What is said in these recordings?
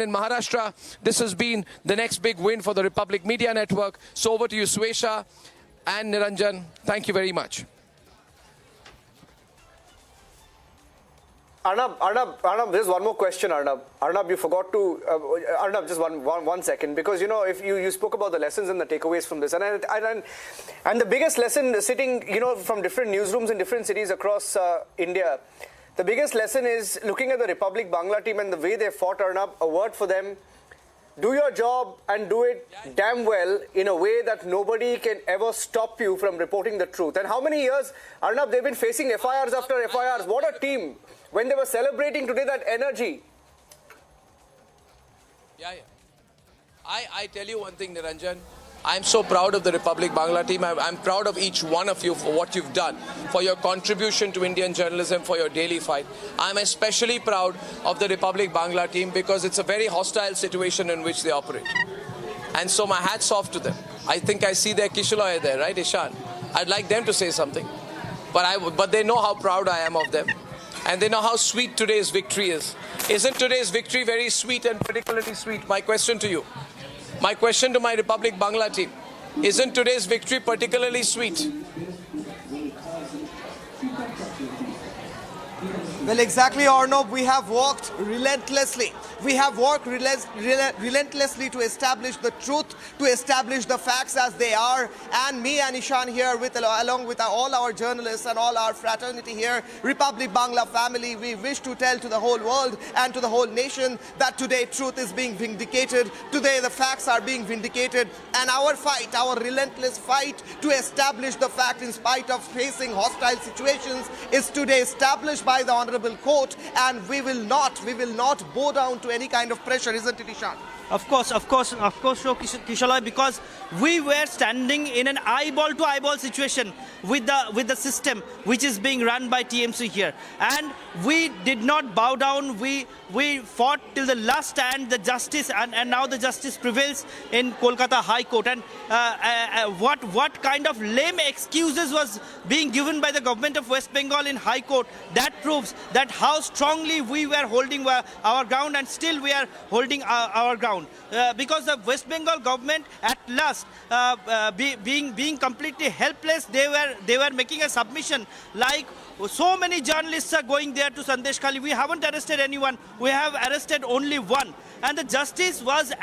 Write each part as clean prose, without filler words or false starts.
in Maharashtra, this has been the next big win for the Republic Media Network. So over to you, Swesha and Niranjan. Thank you very much. Arnab, there's one more question, Arnab. Arnab, you forgot to, Arnab, just one second, because, you know, if you spoke about the lessons and the takeaways from this, and the biggest lesson sitting, you know, from different newsrooms in different cities across India, the biggest lesson is looking at the Republic Bangla team and the way they fought, Arnab, a word for them: do your job and do it damn well in a way that nobody can ever stop you from reporting the truth. And how many years, Arnab, they've been facing FIRs after FIRs. What a team. When they were celebrating today, that energy. I tell you one thing, Niranjan. I'm so proud of the Republic Bangla team. I'm proud of each one of you for what you've done, for your contribution to Indian journalism, for your daily fight. I'm especially proud of the Republic Bangla team because it's a very hostile situation in which they operate. And so my hat's off to them. I think I see their Kishaloy there, right, Ishan? I'd like them to say something. But they know how proud I am of them. And they know how sweet today's victory is. Isn't today's victory very sweet and particularly sweet? My question to you. My question to my Republic Bangla team. Isn't today's victory particularly sweet? Well, exactly, Arnab. We have worked relentlessly. We have worked relentlessly to establish the truth, to establish the facts as they are. And me and Ishan here, along with all our journalists and all our fraternity here, Republic Bangla family, we wish to tell to the whole world and to the whole nation that today truth is being vindicated. Today the facts are being vindicated. And our fight, our relentless fight to establish the fact in spite of facing hostile situations is today established by the Honorable Court. And we will not bow down to any kind of pressure, isn't it, Ishan? Of course, Kishalai, because we were standing in an eyeball-to-eyeball situation with the system which is being run by TMC here, and we did not bow down. We fought till the last stand. The justice and now the justice prevails in Kolkata High Court. And what kind of lame excuses was being given by the government of West Bengal in High Court? That proves that how strongly we were holding our ground, and still we are holding our ground. Because the West Bengal government at last being completely helpless, they were making a submission like, so many journalists are going there to Sandesh Khali. We haven't arrested anyone. We have arrested only one. And the justice was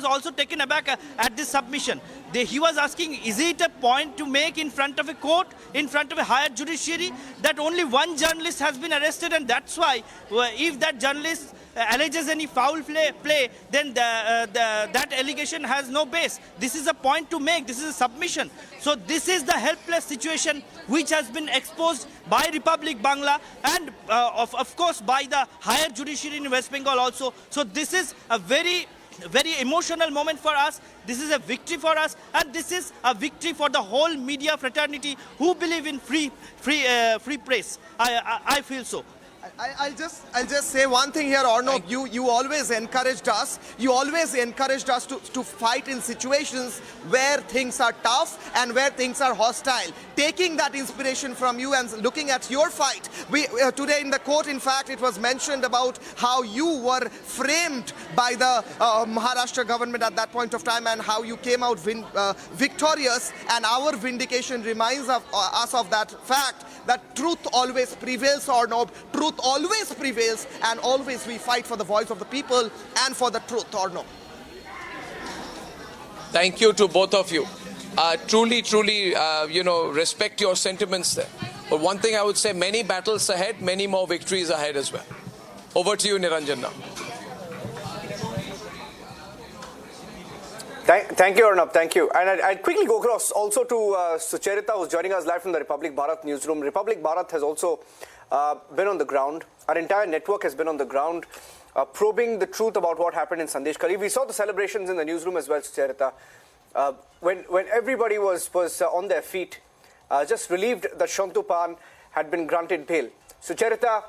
also taken aback at this submission. He was asking, is it a point to make in front of a court, in front of a higher judiciary, that only one journalist has been arrested, and that's why if that journalist alleges any foul play, then that allegation has no base. This is a point to make. This is a submission. So this is the helpless situation which has been exposed by Republic Bangla and of course by the higher judiciary in West Bengal also. So this is a very emotional moment for us. This is a victory for us, and this is a victory for the whole media fraternity who believe in free press. I feel so. I'll just say one thing here, Arnab. You always encouraged us. You always encouraged us to fight in situations where things are tough and where things are hostile. Taking that inspiration from you and looking at your fight, today in the court, in fact, it was mentioned about how you were framed by the Maharashtra government at that point of time and how you came out victorious. And our vindication reminds us of that fact that truth always prevails, Arnab. Truth always prevails, and always we fight for the voice of the people and for the truth, Arnab. Thank you to both of you. Truly, respect your sentiments there. But one thing I would say, many battles ahead, many more victories ahead as well. Over to you, Niranjan, now. Thank you, Arnab. Thank you. And I'd quickly go across also to Sucharita, who's joining us live from the Republic Bharat newsroom. Republic Bharat has also been on the ground. Our entire network has been on the ground, probing the truth about what happened in Sandesh Khali. We saw the celebrations in the newsroom as well, Sucharita. When everybody was on their feet, just relieved that Santu had been granted bail. Sucharita,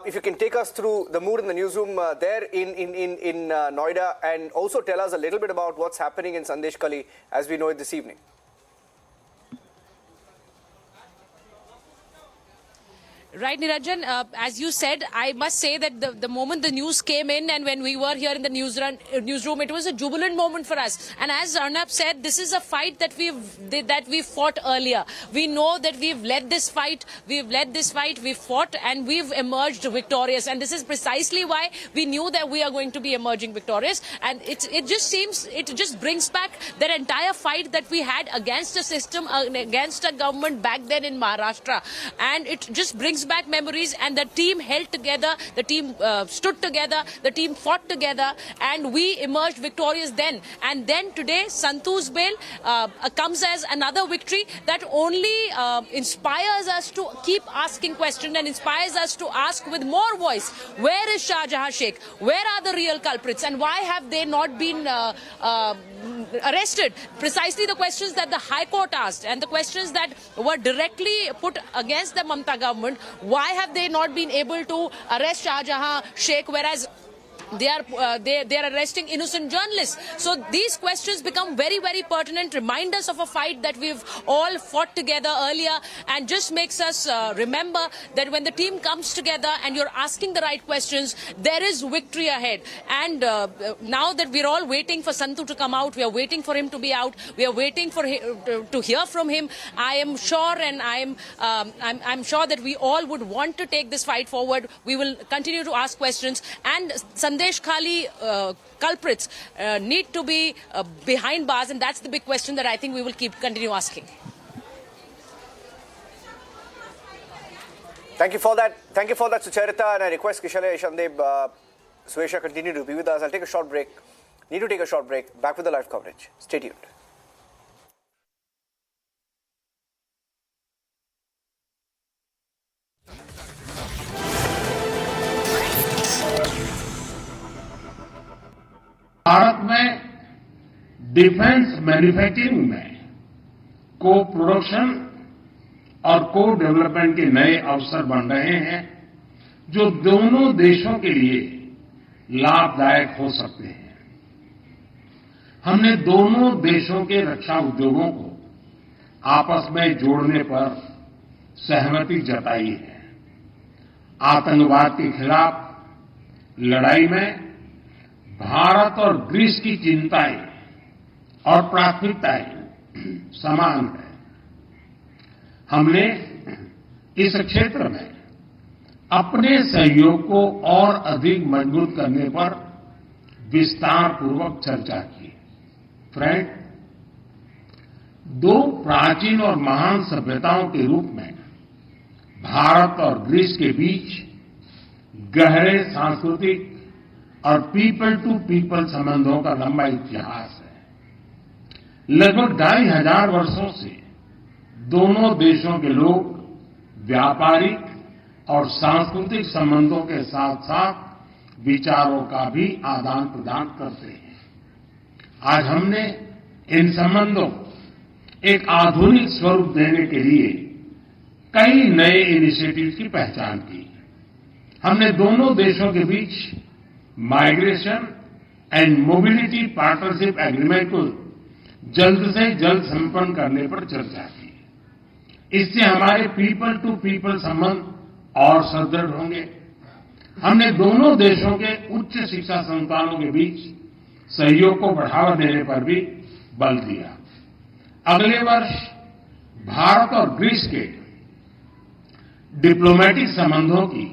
if you can take us through the mood in the newsroom there in Noida, and also tell us a little bit about what's happening in Sandesh Khali as we know it this evening. Right, Niranjan. As you said, I must say that the moment the news came in and when we were here in the newsroom, it was a jubilant moment for us. And as Arnab said, this is a fight that we've fought earlier. We know that we've led this fight, we've fought, and we've emerged victorious. And this is precisely why we knew that we are going to be emerging victorious. And it just brings back that entire fight that we had against a system, against a government back then in Maharashtra. And it just brings back memories, and the team held together, the team stood together, the team fought together, and we emerged victorious then. And then today, Santu's bail comes as another victory that only inspires us to keep asking questions and inspires us to ask with more voice, where is Shah Jahan Sheikh? Where are the real culprits? And why have they not been arrested? Precisely the questions that the High Court asked and the questions that were directly put against the Mamata government. Why have they not been able to arrest Shah Jahan Sheikh, whereas they are arresting innocent journalists? So these questions become very, very pertinent, remind us of a fight that we've all fought together earlier, and just makes us remember that when the team comes together and you're asking the right questions, there is victory ahead. And now that we're all waiting for Santu to come out, we are waiting for him to be out, we are waiting for him to hear from him. I am sure, and I'm sure that we all would want to take this fight forward. We will continue to ask questions, and Sandesh Khali culprits need to be behind bars, and that's the big question that I think we will continue asking. Thank you for that. Thank you for that, Sucharita. And I request Kishalaya, Shandeb, Suesha continue to be with us. I'll take a short break. Need to take a short break. Back with the live coverage. Stay tuned. Bharat में defence manufacturing में को production और को development के नए अवसर बन रहे हैं, जो दोनों देशों के लिए लाभदायक हो सकते हैं। हमने दोनों देशों के रक्षा उद्योगों को आपस में जोड़ने पर सहमति जताई है। आतंकवाद के खिलाफ लड़ाई में भारत और ग्रीस की चिंताएं और प्राथमिकताएं समान है। हमने इस क्षेत्र में अपने सहयोग को और अधिक मजबूत करने पर विस्तार पूर्वक चर्चा की। फ्रेंड, दो प्राचीन और महान सभ्यताओं के रूप में भारत और ग्रीस के बीच गहरे सांस्कृतिक और पीपल टू पीपल संबंधों का लंबा इतिहास है। लगभग 2500 वर्षों से दोनों देशों के लोग व्यापारिक और सांस्कृतिक संबंधों के साथ साथ विचारों का भी आदान प्रदान करते हैं। आज हमने इन संबंधों को एक आधुनिक स्वरूप देने के लिए कई नए इनिशिएटिव की पहचान की। हमने दोनों देशों के बीच migration and mobility partnership agreement को जल्द से जल्द संपन्न करने पर चर्चा की। इससे हमारे पीपल टू पीपल संबंध और सुदृढ़ होंगे। हमने दोनों देशों के उच्च शिक्षा संस्थानों के बीच सहयोग को बढ़ावा देने पर भी बल दिया। अगले वर्ष भारत और ग्रीस के डिप्लोमेटिक संबंधों की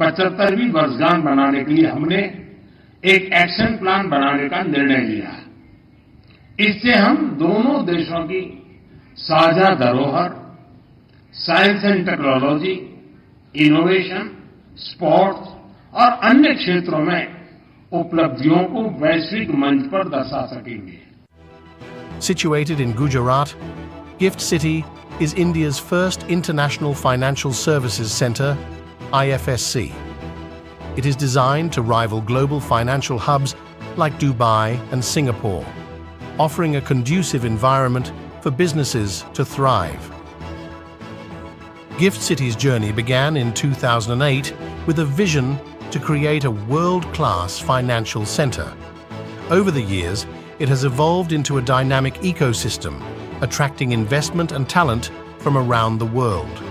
75वीं वर्षगांठ बनाने के लिए हमने एक एक्शन प्लान बनाने का निर्णय लिया। इससे हम दोनों देशों की साझा धरोहर, science and technology, innovation, sports और अन्य क्षेत्रों में उपलब्धियों को वैश्विक मंच पर दर्शा सकेंगे। Situated in Gujarat, Gift City is India's first international financial services centre, IFSC. It is designed to rival global financial hubs like Dubai and Singapore, offering a conducive environment for businesses to thrive. Gift City's journey began in 2008 with a vision to create a world-class financial centre. Over the years, it has evolved into a dynamic ecosystem, attracting investment and talent from around the world.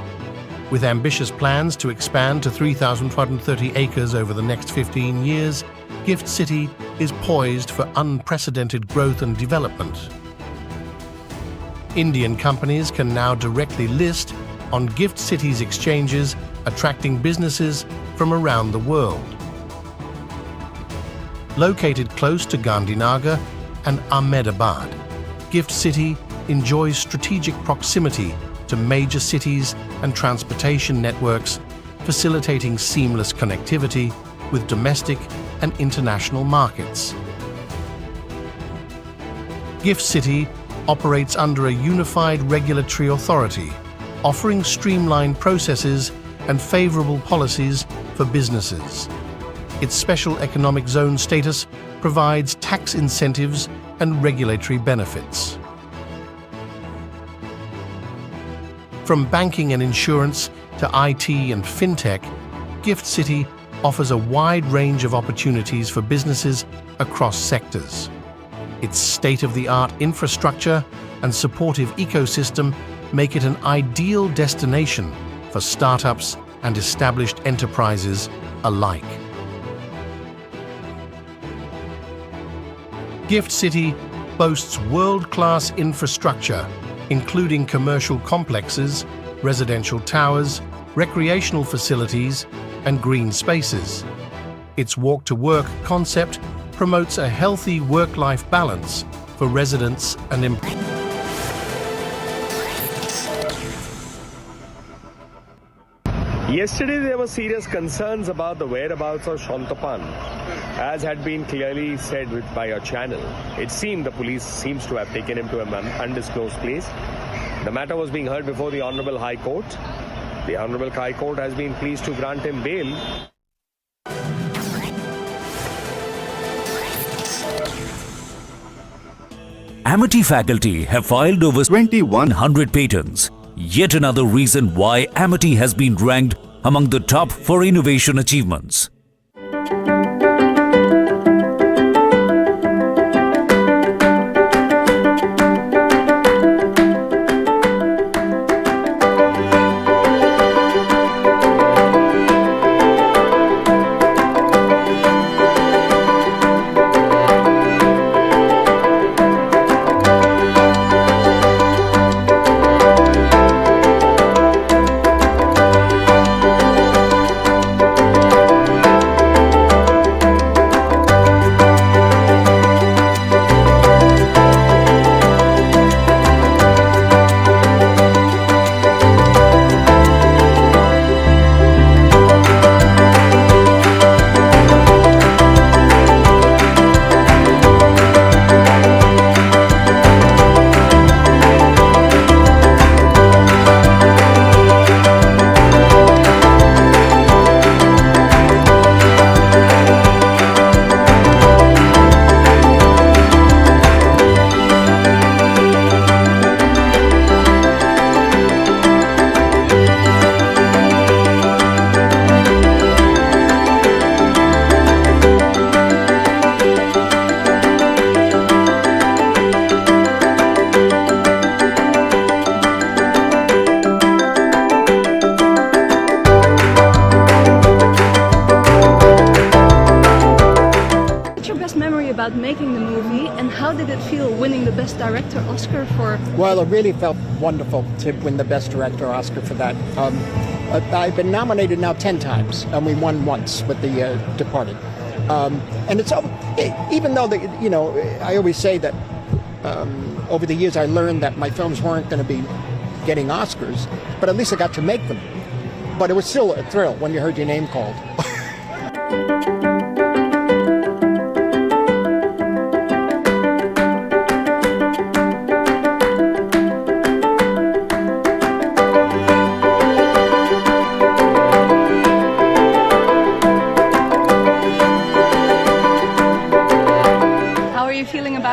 With ambitious plans to expand to 3,430 acres over the next 15 years, Gift City is poised for unprecedented growth and development. Indian companies can now directly list on Gift City's exchanges, attracting businesses from around the world. Located close to Gandhinagar and Ahmedabad, Gift City enjoys strategic proximity to major cities and transportation networks, facilitating seamless connectivity with domestic and international markets. Gift City operates under a unified regulatory authority, offering streamlined processes and favorable policies for businesses. Its special economic zone status provides tax incentives and regulatory benefits. From banking and insurance to IT and fintech, Gift City offers a wide range of opportunities for businesses across sectors. Its state-of-the-art infrastructure and supportive ecosystem make it an ideal destination for startups and established enterprises alike. Gift City boasts world-class infrastructure, including commercial complexes, residential towers, recreational facilities, and green spaces. Its walk-to-work concept promotes a healthy work-life balance for residents and employees. Yesterday there were serious concerns about the whereabouts of Shantapan. As had been clearly said by your channel, it seemed the police seems to have taken him to an undisclosed place. The matter was being heard before the Honorable High Court. The Honorable High Court has been pleased to grant him bail. Amity faculty have filed over 2,100 patents. Yet another reason why Amity has been ranked among the top for innovation achievements. About making the movie, and how did it feel winning the Best Director Oscar for? Well, it really felt wonderful to win the Best Director Oscar for that. I've been nominated now 10 times, and we won once with The Departed. And it's even though I always say that over the years I learned that my films weren't going to be getting Oscars, but at least I got to make them. But it was still a thrill when you heard your name called.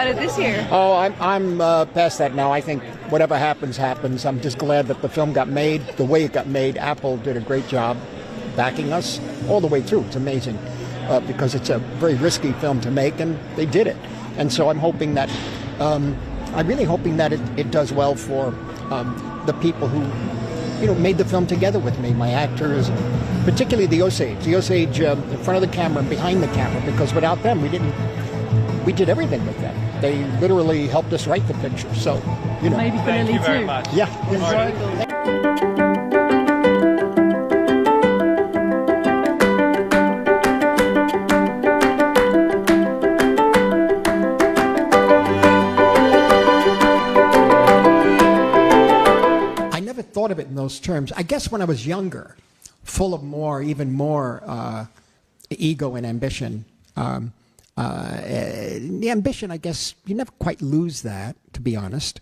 This year? Oh, I'm past that now. I think whatever happens, happens. I'm just glad that the film got made the way it got made. Apple did a great job backing us all the way through. It's amazing because it's a very risky film to make, and they did it. And so I'm hoping that, I'm really hoping that it does well for the people who made the film together with me, my actors, particularly the Osage. The Osage in front of the camera and behind the camera, because without them, we did everything with them. They literally helped us write the picture. So, Maybe for Thank Lily you very too. much. Yeah. I never thought of it in those terms. I guess when I was younger, full of even more ego and ambition. The ambition, I guess, you never quite lose that, to be honest.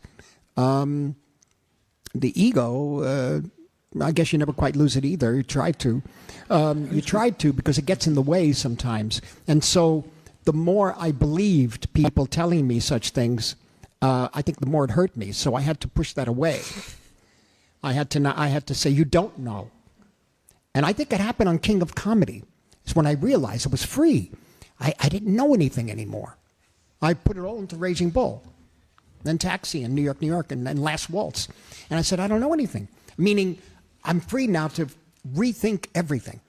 The ego, I guess you never quite lose it either. You try to. You try to, because it gets in the way sometimes. And so the more I believed people telling me such things, I think the more it hurt me. So I had to push that away. I had to say, you don't know. And I think it happened on King of Comedy. It's when I realized it was free. I didn't know anything anymore. I put it all into Raging Bull, then Taxi in New York, and then Last Waltz. And I said, I don't know anything. Meaning, I'm free now to rethink everything.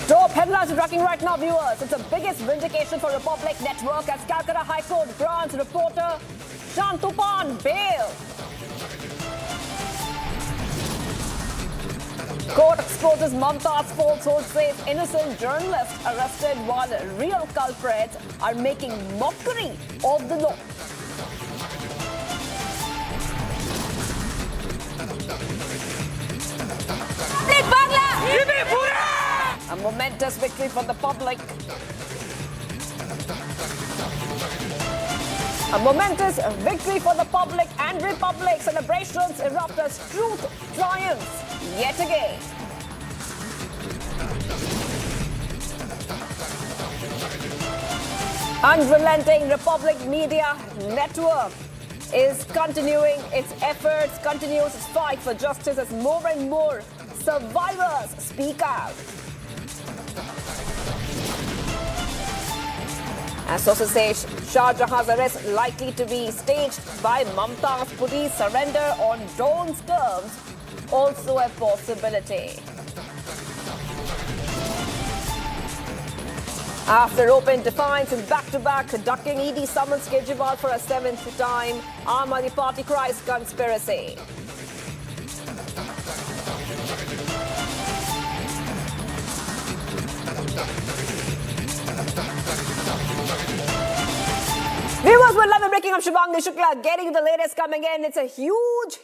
Top headlines are tracking right now, viewers. It's the biggest vindication for Republic Network as Calcutta High Court grants reporter Santu bail. Court exposes Mamata's falsehood, says innocent journalists arrested while real culprits are making mockery of the law. A momentous victory for the public. A momentous victory for the public and Republic. Celebrations erupt as truth triumphs yet again. Unrelenting Republic Media Network is continuing its efforts, continues its fight for justice as more and more survivors speak out. As sources say, Shah Jahan's arrest likely to be staged by Mamata's police surrender on Dawn's terms, also a possibility. After open defiance and back-to-back ducking ED summons Kejriwal for a 7th time, Aam Aadmi Party cries conspiracy. Viewers, we're live and breaking up. Shubhangi Shukla getting the latest coming in. It's a huge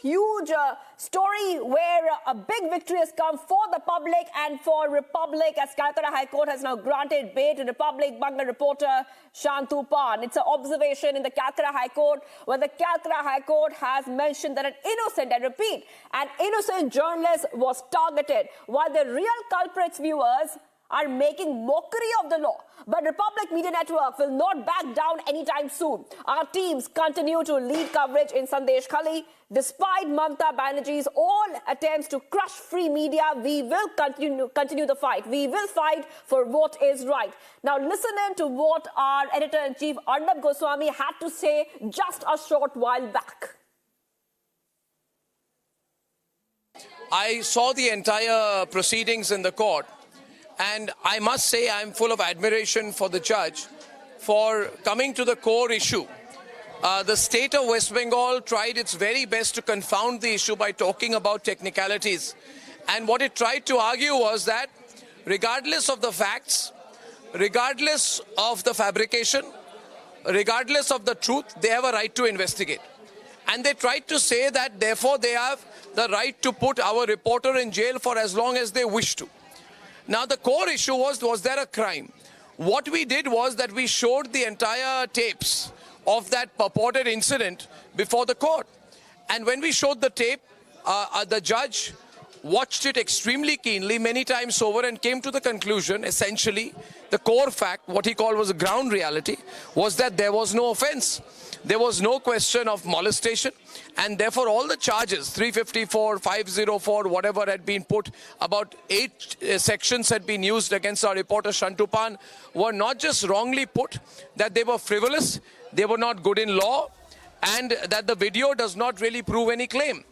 story where a big victory has come for the public and for Republic as Calcutta High Court has now granted bail to Republic Bangla reporter Santu. It's an observation in the Calcutta High Court where the Calcutta High Court has mentioned that an innocent, I repeat, an innocent journalist was targeted while the real culprits, viewers, are making mockery of the law. But Republic Media Network will not back down anytime soon. Our teams continue to lead coverage in Sandesh Khali. Despite Mamata Banerjee's all attempts to crush free media, we will continue the fight. We will fight for what is right. Now listen in to what our editor-in-chief Arnab Goswami had to say just a short while back. I saw the entire proceedings in the court. And I must say I'm full of admiration for the judge for coming to the core issue. The state of West Bengal tried its very best to confound the issue by talking about technicalities. And what it tried to argue was that regardless of the facts, regardless of the fabrication, regardless of the truth, they have a right to investigate. And they tried to say that therefore they have the right to put our reporter in jail for as long as they wish to. Now, the core issue was there a crime? What we did was that we showed the entire tapes of that purported incident before the court. And when we showed the tape, the judge watched it extremely keenly, many times over, and came to the conclusion, essentially, the core fact, what he called was a ground reality, was that there was no offense. there was no question of molestation, and therefore all the charges, 354, 504, whatever had been put, about 8 sections had been used against our reporter Santu, were not just wrongly put, that they were frivolous, they were not good in law, and that the video does not really prove any claim.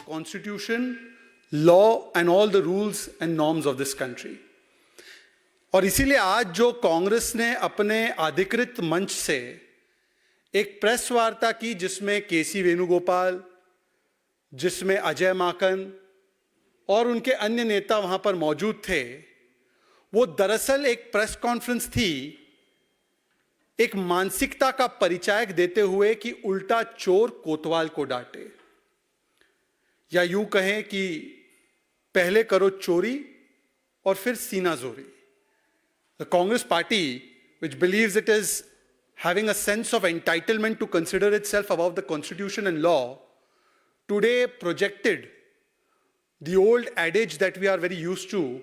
Constitution, law and all the rules and norms of this country. और इसीलिए आज जो कांग्रेस ने अपने अधिकृत मंच से एक प्रेस वार्ता की जिसमें केसी वेणुगोपाल, जिसमें अजय माकन और उनके अन्य नेता वहां पर मौजूद थे, वो दरअसल एक प्रेस कॉन्फ्रेंस थी एक मानसिकता का परिचायक देते हुए कि उल्टा चोर कोतवाल को डांटे, या यूं कहें कि पहले करो चोरी और फिर सीना जोरी. The Congress party, which believes it is having a sense of entitlement to consider itself above the constitution and law, today projected the old adage that we are very used to,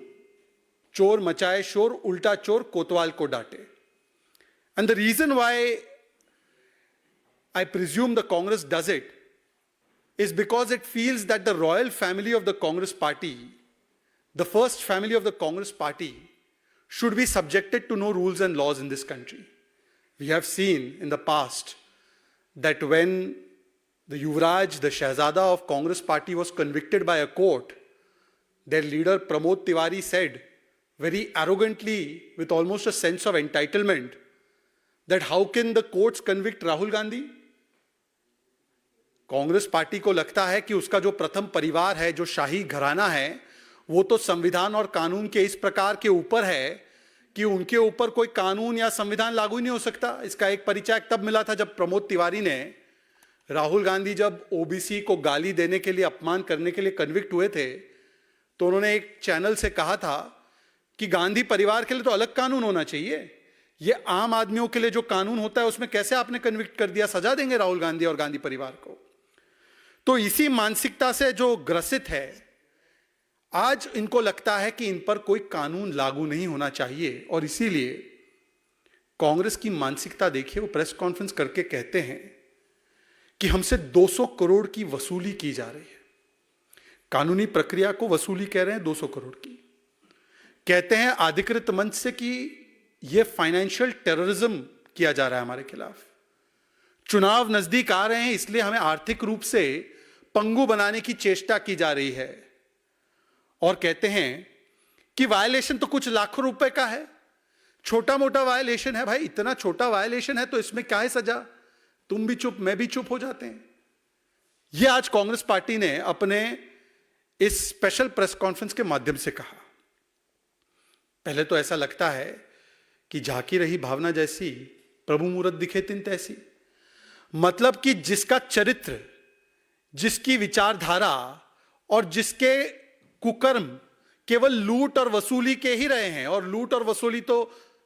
chor machaye shor, ulta chor kotwal ko daate. And the reason why I presume the Congress does it is because it feels that the royal family of the Congress party, the first family of the Congress party, should be subjected to no rules and laws in this country. We have seen in the past that when the Yuvraj, the Shahzada of Congress party, was convicted by a court, their leader Pramod Tiwari said very arrogantly, with almost a sense of entitlement, that how can the courts convict Rahul Gandhi? Congress party को लगता है कि उसका जो प्रथम परिवार है, जो शाही घराना है, वो तो संविधान और कानून के इस प्रकार के ऊपर है कि उनके ऊपर कोई कानून या संविधान लागू नहीं हो सकता. इसका एक परिचय तब मिला था जब प्रमोद तिवारी ने, राहुल गांधी जब ओबीसी को गाली देने के लिए, अपमान करने के लिए कन्विक्ट हुए थे, तो उन्होंने एक चैनल से कहा था कि गांधी परिवार के लिए तो अलग कानून होना चाहिए, ये आम आदमियों के लिए जो कानून होता है उसमें कैसे आपने कन्विक्ट कर दिया, सजा देंगे राहुल गांधी और गांधी परिवार को. तो इसी मानसिकता से जो ग्रसित है, आज इनको लगता है कि इन पर कोई कानून लागू नहीं होना चाहिए, और इसीलिए कांग्रेस की मानसिकता देखिए, वो प्रेस कॉन्फ्रेंस करके कहते हैं कि हमसे 200 करोड़ की वसूली की जा रही है. कानूनी प्रक्रिया को वसूली कह रहे हैं 200 करोड़ की. कहते हैं अधिकृत मंच से कि यह फाइनेंशियल टेररिज्म किया जा रहा है हमारे खिलाफ. चुनाव नजदीक आ रहे हैं, इसलिए हमें आर्थिक रूप से पंगु बनाने की चेष्टा की जा रही है. और कहते हैं कि वायलेशन तो कुछ लाखों रुपए का है, छोटा मोटा वायलेशन है. भाई इतना छोटा वायलेशन है तो इसमें क्या है सजा, तुम भी चुप मैं भी चुप हो जाते हैं. यह आज कांग्रेस पार्टी ने अपने इस स्पेशल प्रेस कॉन्फ्रेंस के माध्यम से कहा. पहले तो ऐसा लगता है कि झांकी रही भावना जैसी, प्रभु मूरत दिखे तिन तैसी. मतलब कि जिसका चरित्र, जिसकी विचारधारा और जिसके कुकर्म केवल लूट और वसूली के ही रहे हैं, और लूट और वसूली तो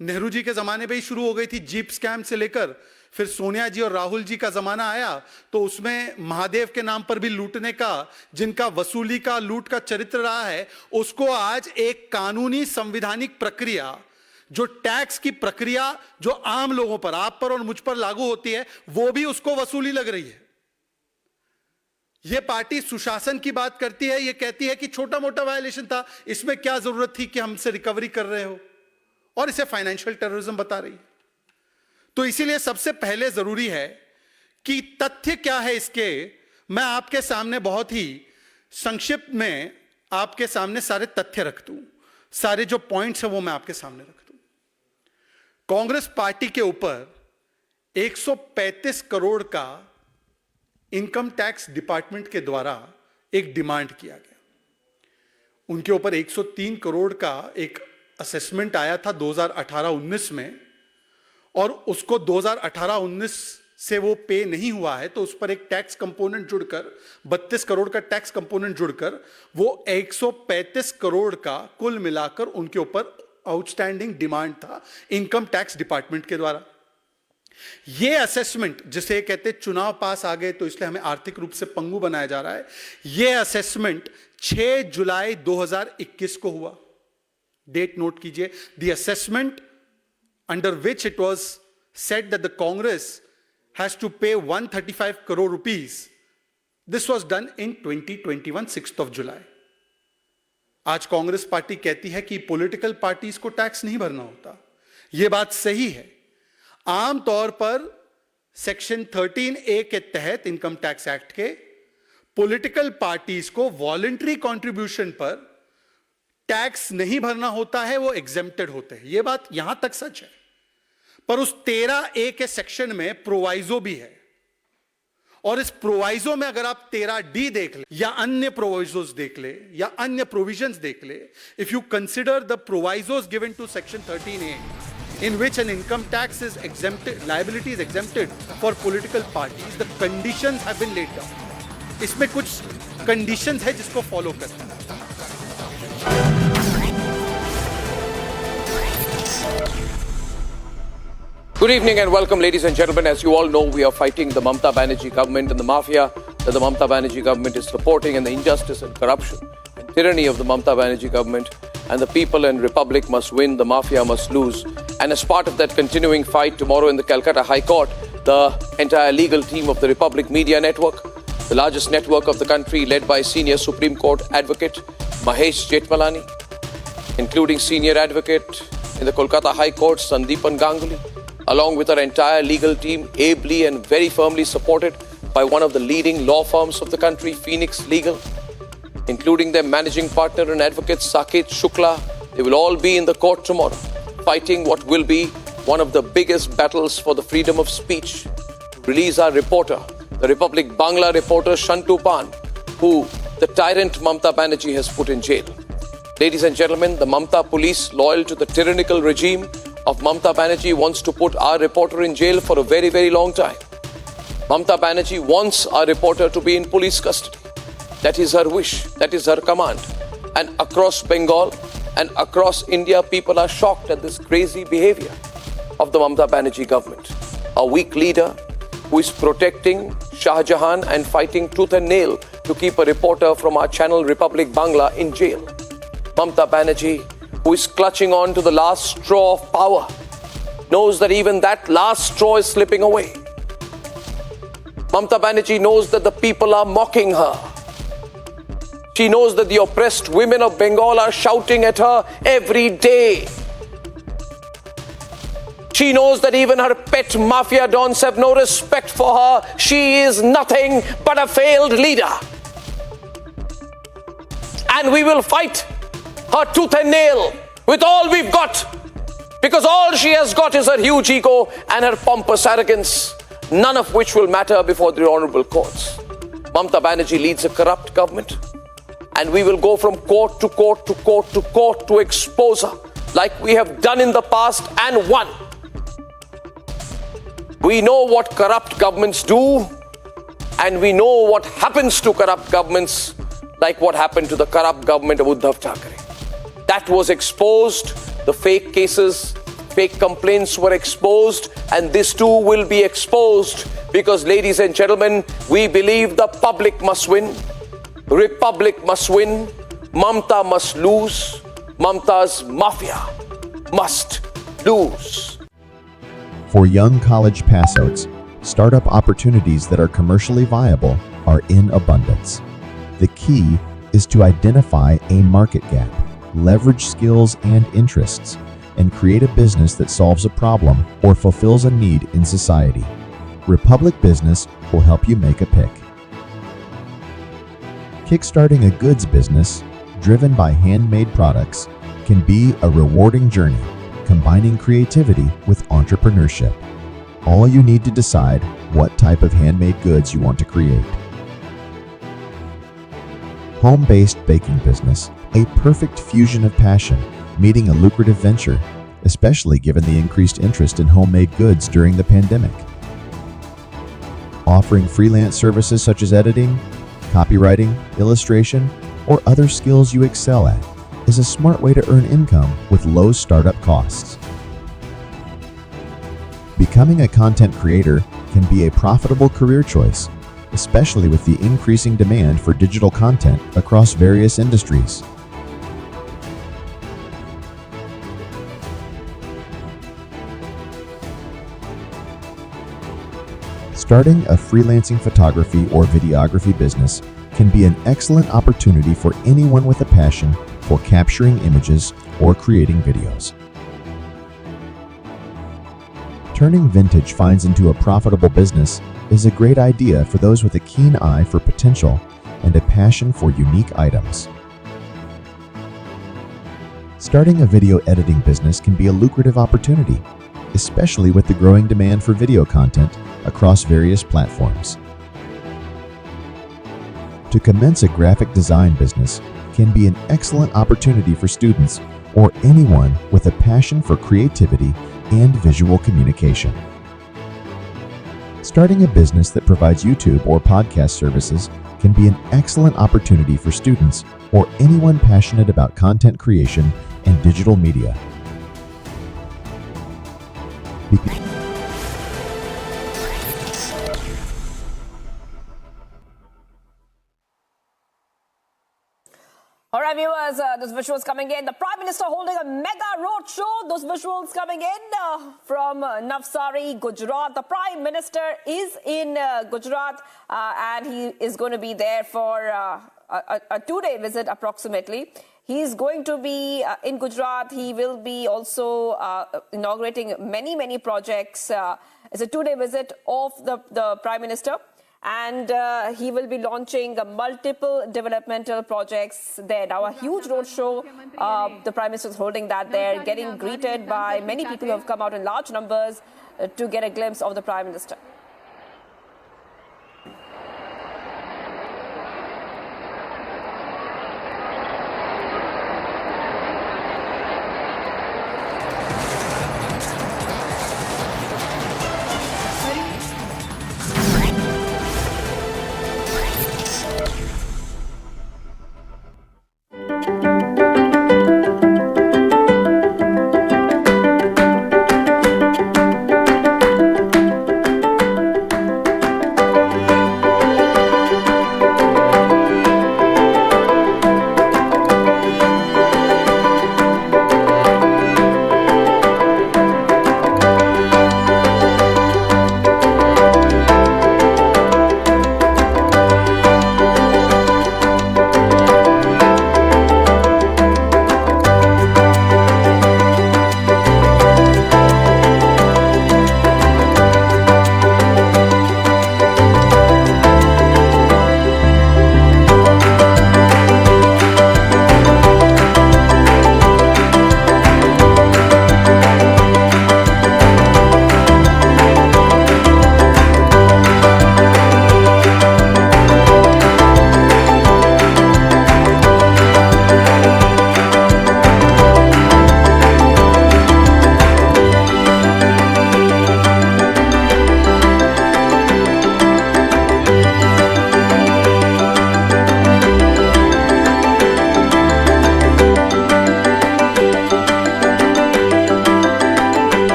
नेहरू जी के जमाने में ही शुरू हो गई थी, जीप स्कैम से लेकर फिर सोनिया जी और राहुल जी का जमाना आया तो उसमें महादेव के नाम पर भी लूटने का, जिनका वसूली का, लूट का चरित्र रहा है, उसको आज एक कानूनी संवैधानिक प्रक्रिया, जो टैक्स की प्रक्रिया जो आम लोगों पर, आप पर और मुझ पर लागू होती है, वो भी उसको वसूली लग रही है. यह पार्टी सुशासन की बात करती है, यह कहती है कि छोटा मोटा वायलेशन था, इसमें क्या जरूरत थी कि हमसे रिकवरी कर रहे हो, और इसे फाइनेंशियल टेररिज्म बता रही है. तो इसीलिए सबसे पहले जरूरी है कि तथ्य क्या है इसके, मैं आपके सामने बहुत ही संक्षिप्त में आपके सामने सारे तथ्य रख दूं, सारे जो पॉइंट्स हैं वो मैं आपके सामने रख दूं. कांग्रेस पार्टी के ऊपर 135 करोड़ का इनकम टैक्स डिपार्टमेंट के द्वारा एक डिमांड किया गया. उनके ऊपर 103 करोड़ का एक असेसमेंट आया था 2018-19 में, और उसको 2018-19 से वो पे नहीं हुआ है, तो उस पर एक टैक्स कंपोनेंट जुड़कर 32 करोड़ का टैक्स कंपोनेंट जुड़कर वो 135 करोड़ का कुल मिलाकर उनके ऊपर आउटस्टैंडिंग डिमांड था इनकम टैक्स डिपार्टमेंट के द्वारा. ये असेसमेंट जिसे कहते चुनाव पास आ गए तो इसलिए हमें आर्थिक रूप से पंगु बनाया जा रहा है, ये असेसमेंट 6 जुलाई 2021 को हुआ. डेट नोट कीजिए. The assessment under which it was said that the Congress has to pay 135 crore rupees. This was done in 2021, 6th of July. आज कांग्रेस पार्टी कहती है कि पॉलिटिकल पार्टीज को टैक्स नहीं भरना होता. यह बात सही है. आमतौर पर सेक्शन 13A के तहत इनकम टैक्स एक्ट के पॉलिटिकल पार्टीज को वॉलंटरी कंट्रीब्यूशन पर टैक्स नहीं भरना होता है, वो एग्जेम्प्टेड होते हैं. यह बात यहां तक सच है. पर उस 13A के सेक्शन में प्रोवाइजो भी है, और इस प्रोवाइजो में अगर आप 13D देख ले या अन्य प्रोवाइजोस देख ले या अन्य प्रोविजंस देख ले, if you consider the provisos given to section 13A in which an income tax is exempted, liability is exempted for political parties, the conditions have been laid down. इसमें कुछ कंडीशंस है जिसको फॉलो करना है. Good evening and welcome, ladies and gentlemen. As you all know, we are fighting the Mamata Banerjee government and the mafia that the Mamata Banerjee government is supporting, and the injustice and corruption and tyranny of the Mamata Banerjee government. And the people and republic must win, the mafia must lose. And as part of that continuing fight, tomorrow in the Calcutta High Court, the entire legal team of the Republic Media Network, the largest network of the country, led by senior Supreme Court advocate Mahesh Jetmalani, including senior advocate in the Kolkata High Court Sandeepan Ganguly, along with our entire legal team, ably and very firmly supported by one of the leading law firms of the country, Phoenix Legal, including their managing partner and advocate Saket Shukla. They will all be in the court tomorrow, fighting what will be one of the biggest battles for the freedom of speech. Release our reporter, the Republic Bangla reporter Santu, who the tyrant Mamata Banerjee has put in jail. Ladies and gentlemen, the Mamata police, loyal to the tyrannical regime of Mamata Banerjee, wants to put our reporter in jail for a very, very long time. Mamata Banerjee wants our reporter to be in police custody. That is her wish, that is her command. And across Bengal and across India, people are shocked at this crazy behavior of the Mamata Banerjee government. A weak leader who is protecting Shah Jahan and fighting tooth and nail to keep a reporter from our channel Republic Bangla in jail. Mamata Banerjee, who is clutching on to the last straw of power, knows that even that last straw is slipping away. Mamata Banerjee knows that the people are mocking her. She knows that the oppressed women of Bengal are shouting at her every day. She knows that even her pet mafia dons have no respect for her. She is nothing but a failed leader. And we will fight her tooth and nail with all we've got, because all she has got is her huge ego and her pompous arrogance, none of which will matter before the honorable courts. Mamata Banerjee leads a corrupt government, and we will go from court to court to court to court to expose her, like we have done in the past and won. We know what corrupt governments do, and we know what happens to corrupt governments, like what happened to the corrupt government of Uddhav Thackeray. That was exposed, the fake cases, fake complaints were exposed, and this too will be exposed, because, ladies and gentlemen, we believe the public must win. Republic must win, Mamata must lose, Mamata's mafia must lose. For young college passouts, startup opportunities that are commercially viable are in abundance. The key is to identify a market gap, leverage skills and interests, and create a business that solves a problem or fulfills a need in society. Republic Business will help you make a pick. Kickstarting a goods business driven by handmade products can be a rewarding journey, combining creativity with entrepreneurship. All you need to decide what type of handmade goods you want to create. Home-based baking business, a perfect fusion of passion, meeting a lucrative venture, especially given the increased interest in homemade goods during the pandemic. Offering freelance services such as editing, copywriting, illustration, or other skills you excel at is a smart way to earn income with low startup costs. Becoming a content creator can be a profitable career choice, especially with the increasing demand for digital content across various industries. Starting a freelancing photography or videography business can be an excellent opportunity for anyone with a passion for capturing images or creating videos. Turning vintage finds into a profitable business is a great idea for those with a keen eye for potential and a passion for unique items. Starting a video editing business can be a lucrative opportunity, especially with the growing demand for video content across various platforms. To commence a graphic design business can be an excellent opportunity for students or anyone with a passion for creativity and visual communication. Starting a business that provides YouTube or podcast services can be an excellent opportunity for students or anyone passionate about content creation and digital media. All right, viewers, those visuals coming in. The Prime Minister holding a mega road show. Those visuals coming in from Navsari, Gujarat. The Prime Minister is in Gujarat and he is going to be there for a two-day visit approximately. He's going to be in Gujarat. He will be also inaugurating many projects. It's a two-day visit of the Prime Minister. And he will be launching multiple developmental projects there. Now, a huge roadshow. The Prime Minister is holding that there, getting greeted by many people who have come out in large numbers to get a glimpse of the Prime Minister.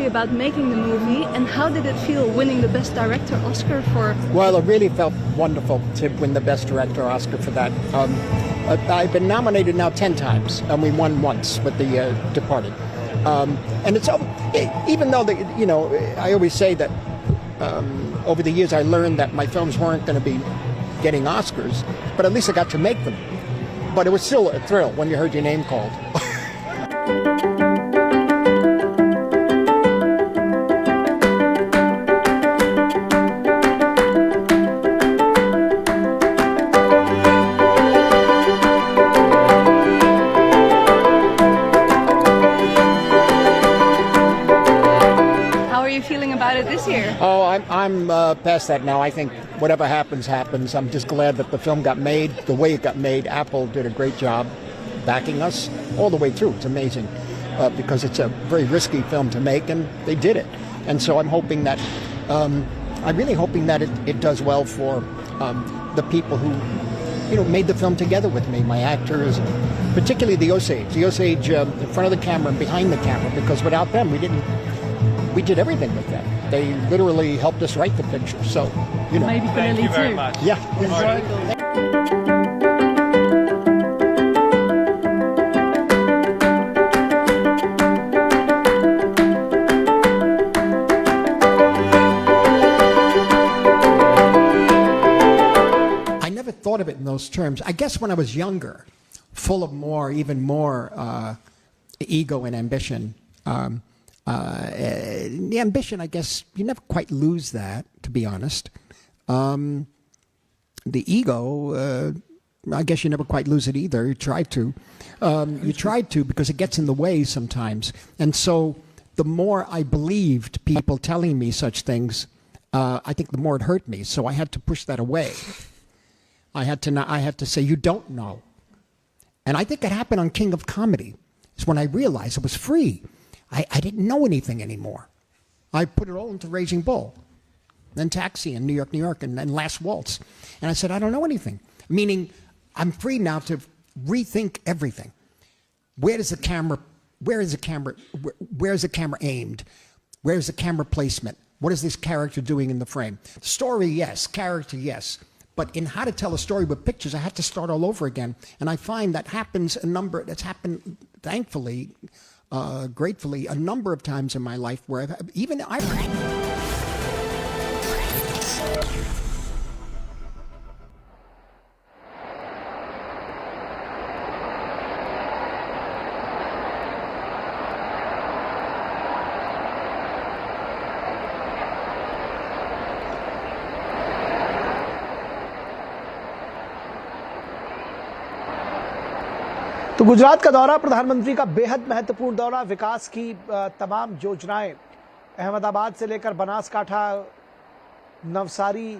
About making the movie, and how did it feel winning the Best Director Oscar for? Well, it really felt wonderful to win the Best Director Oscar for that. I've been nominated now 10 times, and we won once with The Departed. And it's even though I always say that over the years I learned that my films weren't going to be getting Oscars, but at least I got to make them. But it was still a thrill when you heard your name called. This year? Oh, I'm past that now. I think whatever happens, happens. I'm just glad that the film got made the way it got made. Apple did a great job backing us all the way through. It's amazing because it's a very risky film to make, and they did it. And so I'm hoping that I'm really hoping that it does well for the people who, made the film together with me, my actors, particularly the Osage in front of the camera and behind the camera, because without them, we did everything with them. They literally helped us write the picture. So, Maybe Thank you very much. Yeah. I never thought of it in those terms. I guess when I was younger, full of even more ego and ambition. The ambition, I guess, you never quite lose that, to be honest. The ego, I guess you never quite lose it either. You try to. You tried to, because it gets in the way sometimes. And so the more I believed people telling me such things, I think the more it hurt me. So I had to push that away. I had to say, you don't know. And I think it happened on King of Comedy. It's when I realized it was free. I didn't know anything anymore. I put it all into Raging Bull, then Taxi and New York, and then Last Waltz. And I said, I don't know anything. Meaning, I'm free now to rethink everything. Where is the camera aimed? Where is the camera placement? What is this character doing in the frame? Story, yes. Character, yes. But in how to tell a story with pictures, I had to start all over again. And I find that's happened, thankfully, gratefully, a number of times in my life where तो गुजरात का दौरा प्रधानमंत्री का बेहद महत्वपूर्ण दौरा, विकास की तमाम योजनाएं अहमदाबाद से लेकर बनासकांठा, नवसारी,